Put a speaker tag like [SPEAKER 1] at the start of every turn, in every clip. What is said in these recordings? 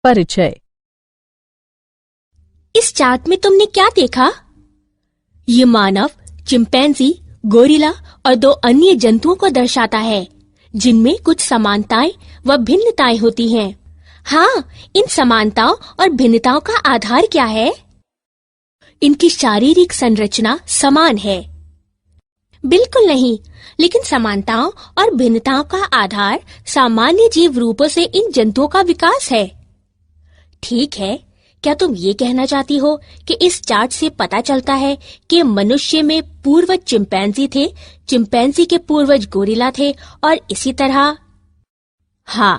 [SPEAKER 1] परिचय।
[SPEAKER 2] इस चार्ट में तुमने क्या देखा? ये मानव, चिंपैंजी, गोरिल्ला और 2 अन्य जंतुओं को दर्शाता है, जिनमें कुछ समानताएं व भिन्नताएं होती हैं। हाँ, इन समानताओं और भिन्नताओं का आधार क्या है? इनकी शारीरिक संरचना समान है? बिल्कुल नहीं, लेकिन समानताओं और भिन्नताओं का आधार सामान्य जीव रूपों से इन जंतुओं का विकास है। ठीक है, क्या तुम ये कहना चाहती हो कि इस चार्ट से पता चलता है कि मनुष्य में पूर्वज चिंपैंजी थे, चिंपैंजी के पूर्वज गोरिल्ला थे और इसी तरह? हाँ,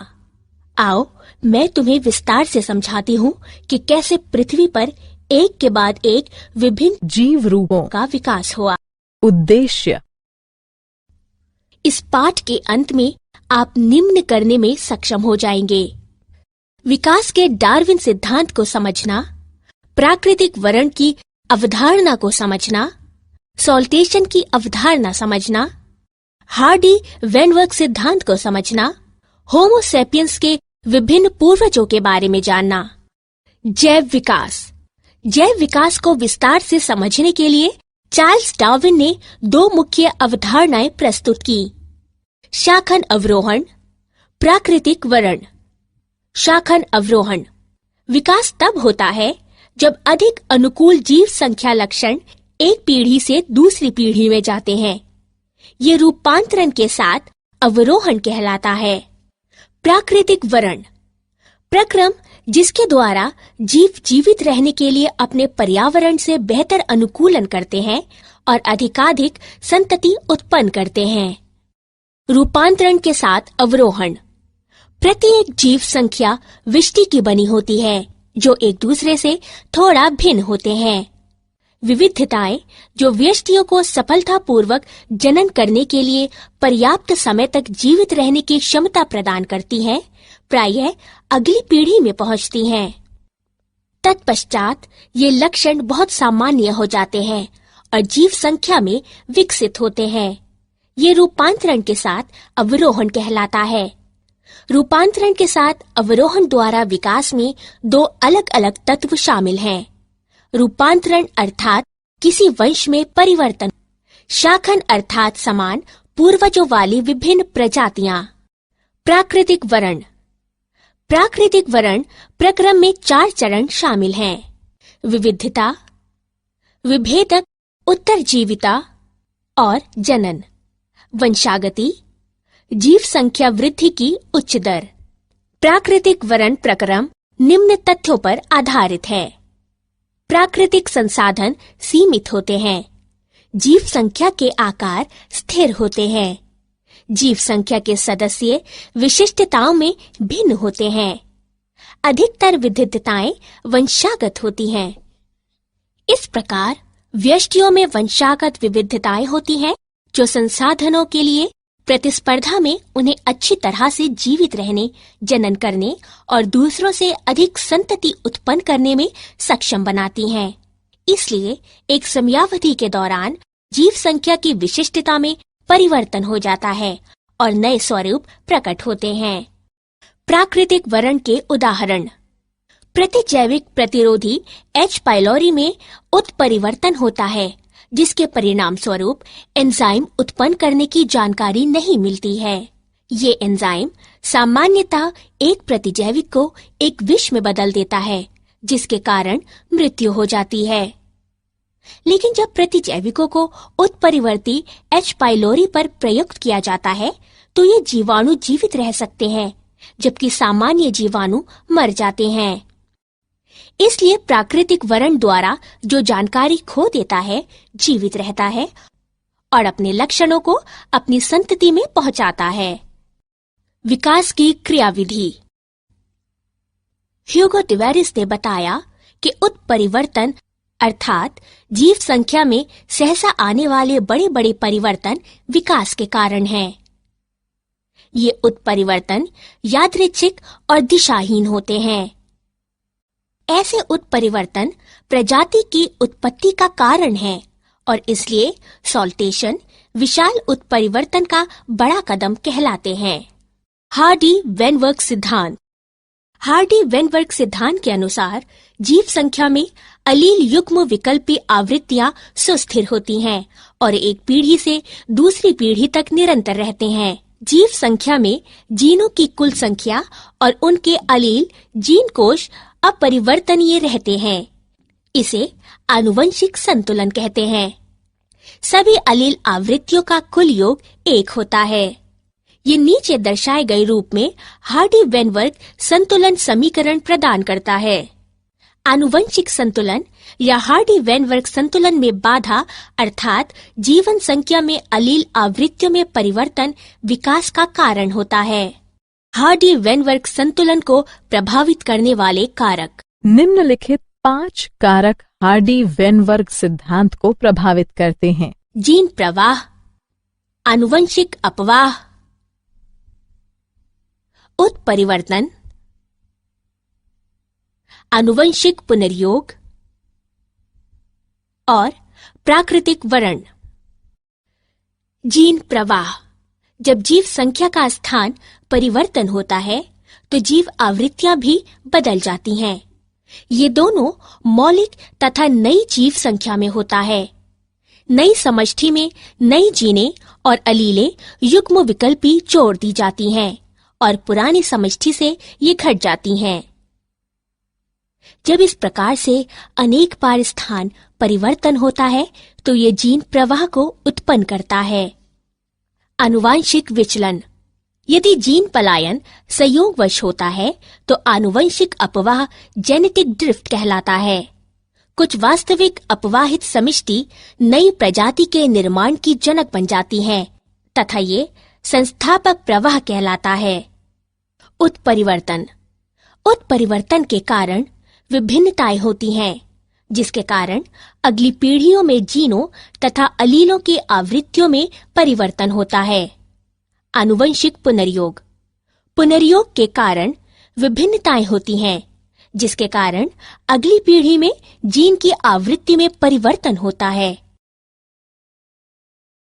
[SPEAKER 2] आओ मैं तुम्हें विस्तार से समझाती हूँ कि कैसे पृथ्वी पर एक के बाद एक विभिन्न
[SPEAKER 1] जीव रूपों
[SPEAKER 2] का विकास हुआ।
[SPEAKER 1] उद्देश्य।
[SPEAKER 2] इस पाठ के अंत में आप निम्न करने में सक्षम हो जाएंगे: विकास के डार्विन सिद्धांत को समझना, प्राकृतिक वर्ण की अवधारणा को समझना, सॉल्टेशन की अवधारणा समझना, हार्डी-वेनवर्ग सिद्धांत को समझना, होमो सेपियंस के विभिन्न पूर्वजों के बारे में जानना। जैव विकास। जैव विकास को विस्तार से समझने के लिए चार्ल्स डार्विन ने 2 मुख्य अवधारणाएं प्रस्तुत की: शाखन अवरोहण, प्राकृतिक वर्ण। शाखन अवरोहण विकास तब होता है जब अधिक अनुकूल जीव संख्या लक्षण एक पीढ़ी से दूसरी पीढ़ी में जाते हैं। ये रूपांतरण के साथ अवरोहण कहलाता है। प्राकृतिक वर्ण प्रक्रम जिसके द्वारा जीव जीवित रहने के लिए अपने पर्यावरण से बेहतर अनुकूलन करते हैं और अधिकाधिक संतति उत्पन्न करते हैं। रूपांतरण के साथ अवरोहण प्रत्येक जीव संख्या विष्टि की बनी होती है, जो एक दूसरे से थोड़ा भिन्न होते हैं। विविधताएं जो व्यष्टियों को सफलतापूर्वक जनन करने के लिए पर्याप्त समय तक जीवित रहने की क्षमता प्रदान करती हैं, प्रायः अगली पीढ़ी में पहुंचती हैं। तत्पश्चात ये लक्षण बहुत सामान्य हो जाते हैं और जीव संख्या में विकसित होते हैं। ये रूपांतरण के साथ अवरोहण कहलाता है। रूपांतरण के साथ अवरोहण द्वारा विकास में 2 अलग अलग तत्व शामिल हैं: रूपांतरण अर्थात किसी वंश में परिवर्तन, शाखन अर्थात समान पूर्वजों वाली विभिन्न प्रजातियां। प्राकृतिक वर्ण। प्राकृतिक वर्ण प्रक्रम में 4 चरण शामिल हैं: विविधता, विभेदक, उत्तरजीविता और जनन। वंशागति, जीव संख्या वृद्धि की उच्च दर। प्राकृतिक वर्ण प्रक्रम निम्न तथ्यों पर आधारित है: प्राकृतिक संसाधन सीमित होते हैं, जीव संख्या के आकार स्थिर होते हैं, जीव संख्या के सदस्य विशिष्टताओं में भिन्न होते हैं, अधिकतर विविधताएं वंशागत होती हैं। इस प्रकार व्यष्टियों में वंशागत विविधताएं होती हैं, जो संसाधनों के लिए प्रतिस्पर्धा में उन्हें अच्छी तरह से जीवित रहने, जनन करने और दूसरों से अधिक संतति उत्पन्न करने में सक्षम बनाती हैं। इसलिए एक समयावधि के दौरान जीव संख्या की विशिष्टता में परिवर्तन हो जाता है और नए स्वरूप प्रकट होते हैं। प्राकृतिक वर्ण के उदाहरण: प्रतिजैविक प्रतिरोधी H. पाइलोरी में उत्परिवर्तन होता है, जिसके परिणाम स्वरूप एंजाइम उत्पन्न करने की जानकारी नहीं मिलती है। ये एंजाइम सामान्यतः एक प्रतिजैविक को एक विष में बदल देता है, जिसके कारण मृत्यु हो जाती है। लेकिन जब प्रतिजैविकों को उत्परिवर्ती H. पाइलोरी पर प्रयुक्त किया जाता है, तो ये जीवाणु जीवित रह सकते हैं, जबकि सामान्य जीवाणु मर जाते हैं। इसलिए प्राकृतिक वर्ण द्वारा जो जानकारी खो देता है, जीवित रहता है और अपने लक्षणों को अपनी संतति में पहुंचाता है। विकास की क्रियाविधि। ह्यूगो टिवेरिस ने बताया कि उत्परिवर्तन अर्थात जीव संख्या में सहसा आने वाले बड़े बड़े परिवर्तन विकास के कारण हैं। ये उत्परिवर्तन यादृच्छिक और दिशाहीन होते हैं। ऐसे उत्परिवर्तन प्रजाति की उत्पत्ति का कारण है और इसलिए सॉल्टेशन विशाल उत्परिवर्तन का बड़ा कदम कहलाते हैं। हार्डी-वेनवर्ग सिद्धांत। हार्डी-वेनबर्ग सिद्धांत के अनुसार जीव संख्या में अलील युग्म विकल्पी आवृत्तियां सुस्थिर होती हैं और एक पीढ़ी से दूसरी पीढ़ी तक निरंतर रहते हैं। जीव संख्या में जीनों की कुल संख्या और उनके अलील जीन कोश अपरिवर्तनीय रहते हैं। इसे आनुवंशिक संतुलन कहते हैं। सभी अलील आवृत्तियों का कुल योग 1 होता है। ये नीचे दर्शाए गए रूप में हार्डी-वेनबर्ग संतुलन समीकरण प्रदान करता है। आनुवंशिक संतुलन या हार्डी-वेनबर्ग संतुलन में बाधा अर्थात जीवन संख्या में अलील आवृत्तियों में परिवर्तन विकास का कारण होता है। हार्डी-वेनबर्ग संतुलन को प्रभावित करने वाले कारक।
[SPEAKER 1] निम्नलिखित 5 कारक हार्डी-वेनबर्ग सिद्धांत को प्रभावित करते हैं।
[SPEAKER 2] जीन प्रवाह, आनुवंशिक अपवाह, उत्परिवर्तन, आनुवंशिक पुनर्योग और प्राकृतिक वर्ण। जीन प्रवाह। जब जीव संख्या का स्थान परिवर्तन होता है तो जीव आवृत्तियां भी बदल जाती हैं। ये दोनों मौलिक तथा नई जीव संख्या में होता है। नई समष्टि में नई जीनें और अलीलें युग्म विकल्पी जोड़ दी जाती हैं और पुरानी समष्टि से ये घट जाती हैं। जब इस प्रकार से अनेक बार स्थान परिवर्तन होता है तो ये जीन प्रवाह को उत्पन्न करता है। आनुवांशिक विचलन। यदि जीन पलायन संयोगवश होता है तो आनुवंशिक अपवाह जेनेटिक ड्रिफ्ट कहलाता है। कुछ वास्तविक अपवाहित समष्टि नई प्रजाति के निर्माण की जनक बन जाती हैं तथा ये संस्थापक प्रवाह कहलाता है। उत्परिवर्तन। उत्परिवर्तन के कारण विभिन्नताएं होती हैं, जिसके कारण अगली पीढ़ियों में जीनों तथा अलीलों की आवृत्तियों में परिवर्तन होता है। आनुवंशिक पुनर्योग। पुनर्योग के कारण विभिन्नताएं होती हैं, जिसके कारण अगली पीढ़ी में जीन की आवृत्ति में परिवर्तन होता है।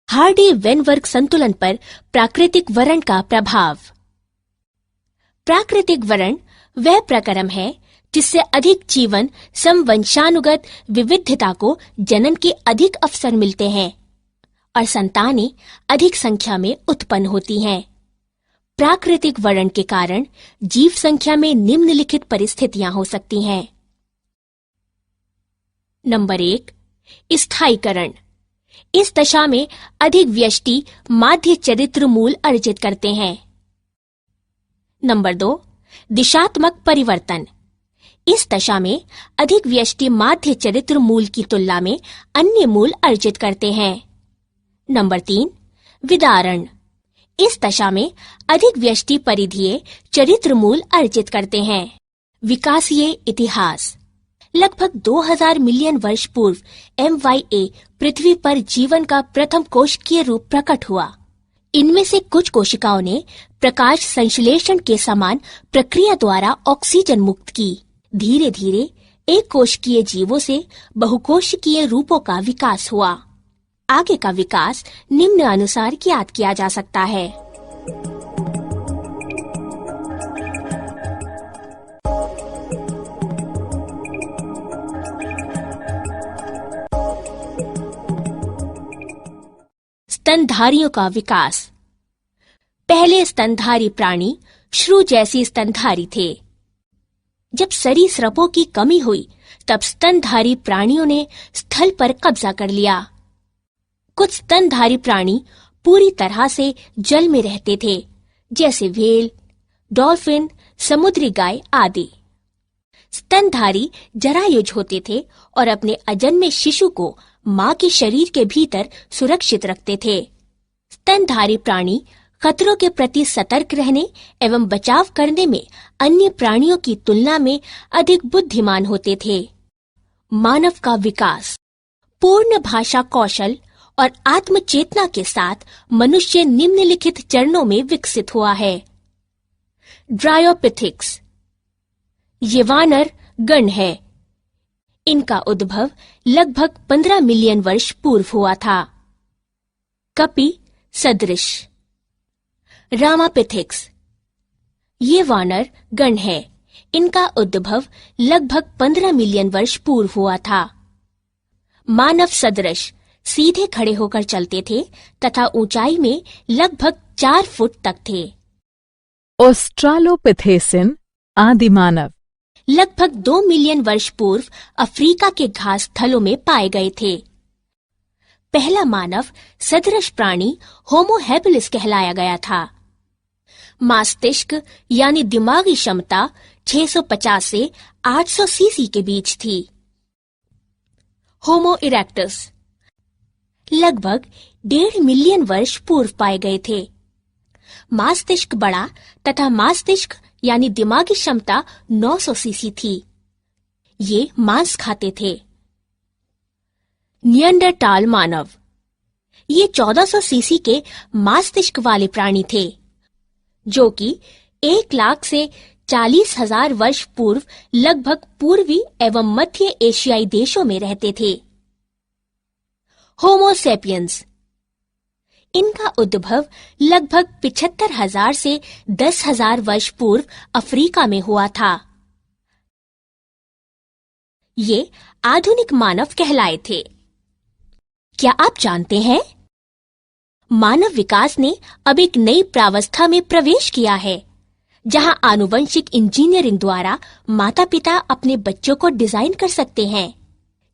[SPEAKER 2] हार्डी-वेनबर्ग संतुलन पर प्राकृतिक वर्ण का प्रभाव। प्राकृतिक वर्ण वह प्रक्रम है जिससे अधिक जीवन समवंशानुगत विविधता को जनन के अधिक अवसर मिलते हैं और संतानें अधिक संख्या में उत्पन्न होती हैं। प्राकृतिक वर्ण के कारण जीव संख्या में निम्नलिखित परिस्थितियां हो सकती हैं। नंबर 1, स्थायीकरण। इस दशा में अधिक व्यष्टि माध्य चरित्र मूल अर्जित करते हैं। नंबर 2, दिशात्मक परिवर्तन। इस दशा में अधिक व्यष्टि माध्य चरित्र मूल की तुलना में अन्य मूल अर्जित करते हैं। नंबर 3, विदारण। इस दशा में अधिक व्यष्टि परिधीय चरित्र मूल अर्जित करते हैं। विकासीय इतिहास। लगभग 2000 मिलियन वर्ष पूर्व MYA पृथ्वी पर जीवन का प्रथम कोशिकीय रूप प्रकट हुआ। इनमें से कुछ कोशिकाओं ने प्रकाश संश्लेषण के समान प्रक्रिया द्वारा ऑक्सीजन मुक्त की। धीरे धीरे एक कोशिकीय जीवों से बहुकोशिकीय रूपों का विकास हुआ। आगे का विकास निम्न अनुसार ज्ञात किया जा सकता है। स्तनधारियों का विकास। पहले स्तनधारी प्राणी श्रू जैसी स्तनधारी थे। जब सरीसृपों की कमी हुई तब स्तनधारी प्राणियों ने स्थल पर कब्जा कर लिया। कुछ स्तनधारी प्राणी पूरी तरह से जल में रहते थे, जैसे व्हेल, डॉल्फिन, समुद्री गाय आदि। स्तनधारी जरायुज होते थे और अपने अजन्मे शिशु को मां के शरीर के भीतर सुरक्षित रखते थे। स्तनधारी प्राणी खतरों के प्रति सतर्क रहने एवं बचाव करने में अन्य प्राणियों की तुलना में अधिक बुद्धिमान होते थे। मानव का विकास। पूर्ण भाषा कौशल और आत्मचेतना के साथ मनुष्य निम्नलिखित चरणों में विकसित हुआ है। ड्रायोपिथिक्स। ये वानर गण है। इनका उद्भव लगभग 15 मिलियन वर्ष पूर्व हुआ था। कपि सदृश। रामापिथिक्स। ये वानर गण है। इनका उद्भव लगभग 15 मिलियन वर्ष पूर्व हुआ था। मानव सदृश सीधे खड़े होकर चलते थे तथा ऊंचाई में लगभग 4 फुट तक थे।
[SPEAKER 1] ऑस्ट्रालोपिथेसिन आदि मानव
[SPEAKER 2] लगभग 2 मिलियन वर्ष पूर्व अफ्रीका के घास स्थलों में पाए गए थे। पहला मानव सदृश प्राणी होमो हैबिलिस कहलाया गया था। मस्तिष्क यानी दिमागी क्षमता 650 से 800 सीसी के बीच थी। होमो इरेक्टस लगभग 1.5 मिलियन वर्ष पूर्व पाए गए थे। मस्तिष्क बड़ा तथा मस्तिष्क यानी दिमागी क्षमता 900 सीसी थी। ये मांस खाते थे। नियंडरटाल मानव ये 1400 सीसी के मस्तिष्क वाले प्राणी थे, जो कि 1 लाख से 40,000 वर्ष पूर्व लगभग पूर्वी एवं मध्य एशियाई देशों में रहते थे। होमो सेपियंस इनका उद्भव लगभग 75,000 से 10,000 वर्ष पूर्व अफ्रीका में हुआ था। ये आधुनिक मानव कहलाए थे। क्या आप जानते हैं, मानव विकास ने अब एक नई प्रावस्था में प्रवेश किया है, जहां आनुवंशिक इंजीनियरिंग द्वारा माता-पिता अपने बच्चों को डिजाइन कर सकते हैं,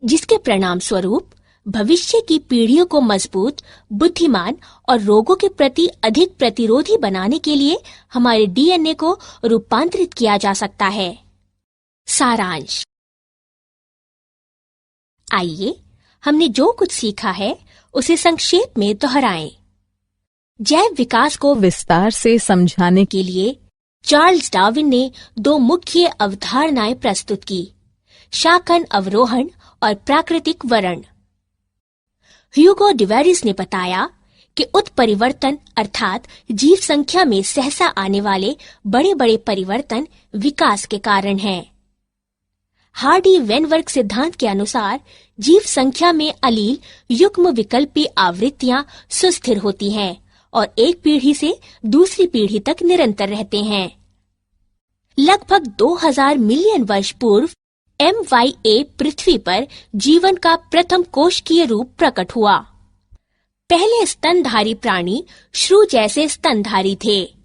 [SPEAKER 2] जिसके परिणाम स्वरूप भविष्य की पीढ़ियों को मजबूत, बुद्धिमान और रोगों के प्रति अधिक प्रतिरोधी बनाने के लिए हमारे डीएनए को रूपांतरित किया जा सकता है। सारांश। आइए हमने जो कुछ सीखा है उसे संक्षेप में दोहराएं। जैव विकास को
[SPEAKER 1] विस्तार से समझाने
[SPEAKER 2] के लिए चार्ल्स डार्विन ने 2 मुख्य अवधारणाएं प्रस्तुत की, शाखन अवरोहण और प्राकृतिक वरण। ह्यूगो डिवेरिस ने बताया कि उत्परिवर्तन अर्थात जीव संख्या में सहसा आने वाले बड़े बड़े परिवर्तन विकास के कारण हैं। हार्डी वेनवर्ग सिद्धांत के अनुसार जीव संख्या में अलील युग्म विकल्पी आवृत्तियां सुस्थिर होती हैं और एक पीढ़ी से दूसरी पीढ़ी तक निरंतर रहते हैं। लगभग 2000 मिलियन वर्ष पूर्व MYA पृथ्वी पर जीवन का प्रथम कोशिकीय रूप प्रकट हुआ। पहले स्तनधारी प्राणी श्रू जैसे स्तनधारी थे।